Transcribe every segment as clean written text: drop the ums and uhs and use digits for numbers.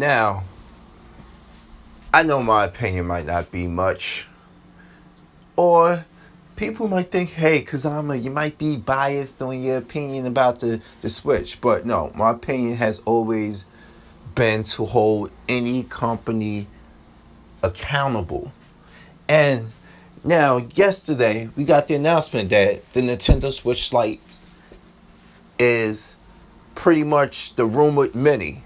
Now, I know my opinion might not be much, or people might think, hey, because you might be biased on your opinion about the Switch. But no, my opinion has always been to hold any company accountable. And now, yesterday, we got the announcement that the Nintendo Switch Lite is pretty much the rumored mini.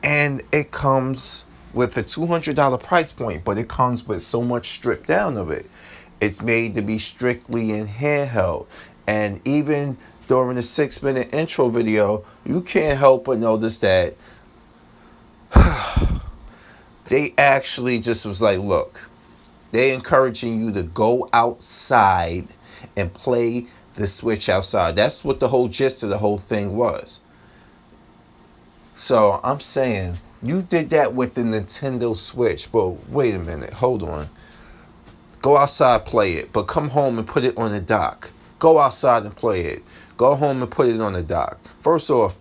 And it comes with a $200 price point, but it comes with so much stripped down of it. It's made to be strictly in handheld. And even during the 6-minute intro video, you can't help but notice that they actually just was like, look, they encouraging you to go outside and play the Switch outside. That's what the whole gist of the whole thing was. So I'm saying, you did that with the Nintendo Switch, but wait a minute, hold on. Go outside, play it, but come home and put it on the dock. Go outside and play it. Go home and put it on the dock. First off,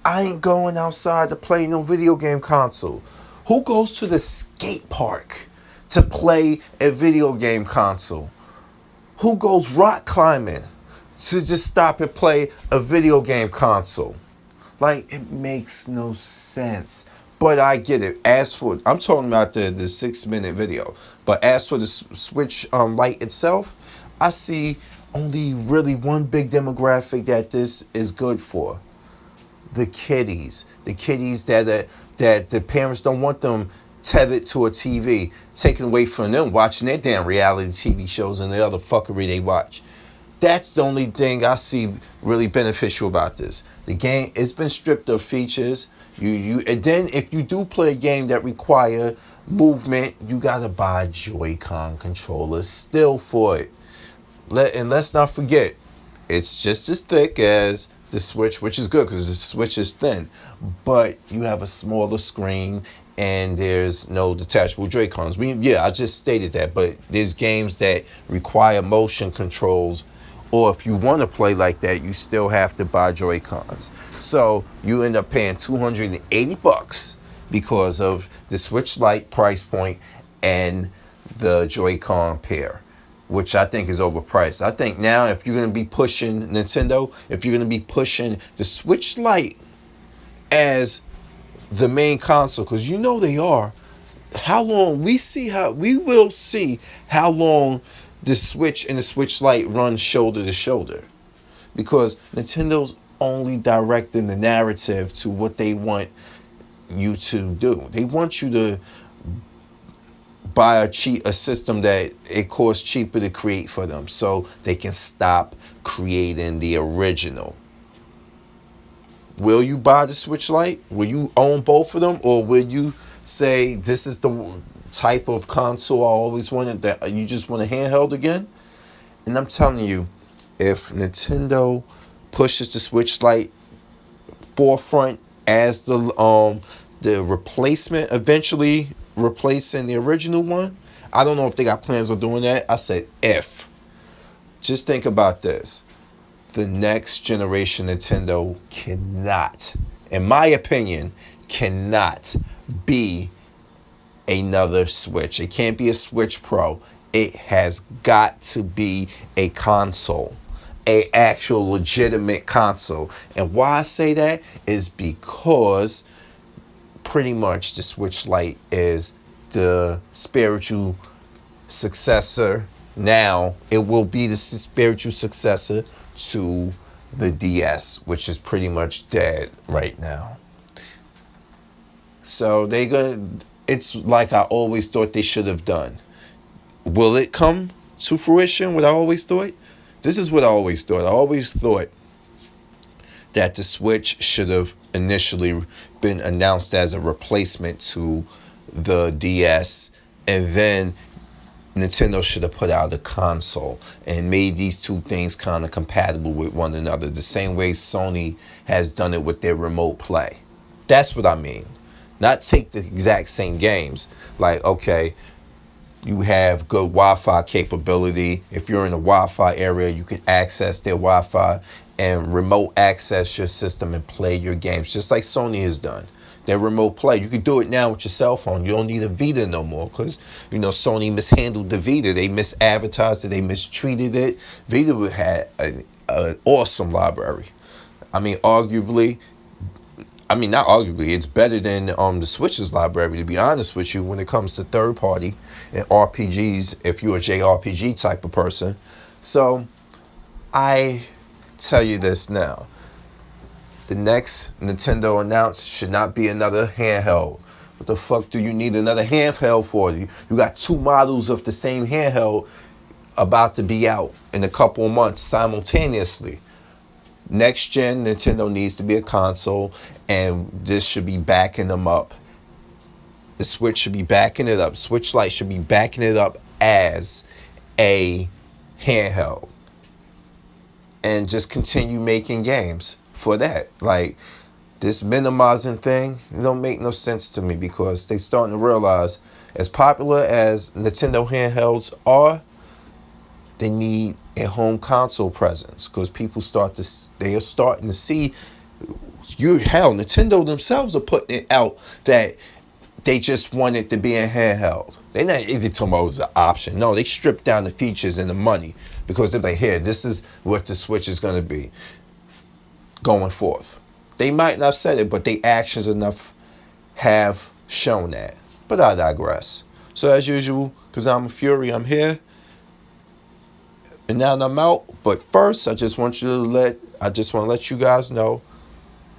I ain't going outside to play no video game console. Who goes to the skate park to play a video game console? Who goes rock climbing to just stop and play a video game console? Like, it makes no sense. But I get it. As for, I'm talking about the 6-minute video. But as for the Switch Lite itself, I see only really one big demographic that this is good for. The kiddies. The kiddies that the parents don't want them tethered to a TV, taken away from them watching their damn reality TV shows and the other fuckery they watch. That's the only thing I see really beneficial about this. The game, it's been stripped of features. And then if you do play a game that require movement, you gotta buy Joy-Con controllers still for it. And let's not forget, it's just as thick as the Switch, which is good because the Switch is thin, but you have a smaller screen and there's no detachable Joy-Cons. I just stated that, but there's games that require motion controls, or if you want to play like that, you still have to buy Joy-Cons. So you end up paying $280 because of the Switch Lite price point and the Joy-Con pair, which I think is overpriced. I think now if you're going to be pushing Nintendo, if you're going to be pushing the Switch Lite as the main console, because you know they are, we will see how long the Switch and the Switch Lite run shoulder to shoulder, because Nintendo's only directing the narrative to what they want you to do. They want you to buy a system that it costs cheaper to create for them, so they can stop creating the original. Will you buy the Switch Lite? Will you own both of them, or will you say this is the type of console I always wanted, that you just want a handheld again? And I'm telling you, if Nintendo pushes the Switch Lite forefront as the replacement, eventually replacing the original one, I don't know if they got plans on doing that. I said if. Just think about this. The next generation Nintendo cannot, in my opinion, cannot be another Switch. It can't be a Switch Pro. It has got to be a console, a actual legitimate console. And why I say that is because pretty much the Switch Lite is the spiritual successor. Now it will be the spiritual successor to the DS, which is pretty much dead right now. So it's like I always thought they should have done. Will it come to fruition what I always thought? This is what I always thought. I always thought that the Switch should have initially been announced as a replacement to the DS, and then Nintendo should have put out a console and made these two things kind of compatible with one another, the same way Sony has done it with their remote play. That's what I mean. Not take the exact same games. Like, okay, you have good Wi-Fi capability. If you're in the Wi-Fi area, you can access their Wi-Fi and remote access your system and play your games, just like Sony has done. Their remote play, you can do it now with your cell phone. You don't need a Vita no more because, Sony mishandled the Vita. They misadvertised it. They mistreated it. Vita had an awesome library. I mean, arguably, not arguably, it's better than the Switch's library, to be honest with you, when it comes to third party and RPGs, if you're a JRPG type of person. So, I tell you this now. The next Nintendo announced should not be another handheld. What the fuck do you need another handheld for? You got two models of the same handheld about to be out in a couple of months simultaneously. Next gen Nintendo needs to be a console, and this should be backing them up. The Switch should be backing it up. Switch Lite should be backing it up as a handheld. And just continue making games for that. Like, this minimizing thing, it don't make no sense to me because they starting to realize, as popular as Nintendo handhelds are, they need a home console presence because people they are starting to see, Nintendo themselves are putting it out that they just want it to be a handheld. They're not even talking about it was an option. No, they stripped down the features and the money because they're like, here, this is what the Switch is going to be going forth. They might not have said it, but their actions enough have shown that. But I digress. So as usual, because I'm a Fury, I'm here. And now I'm out. But first, I just want to let you guys know.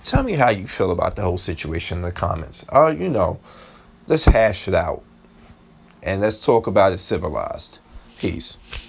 Tell me how you feel about the whole situation in the comments. Let's hash it out. And let's talk about it civilized. Peace.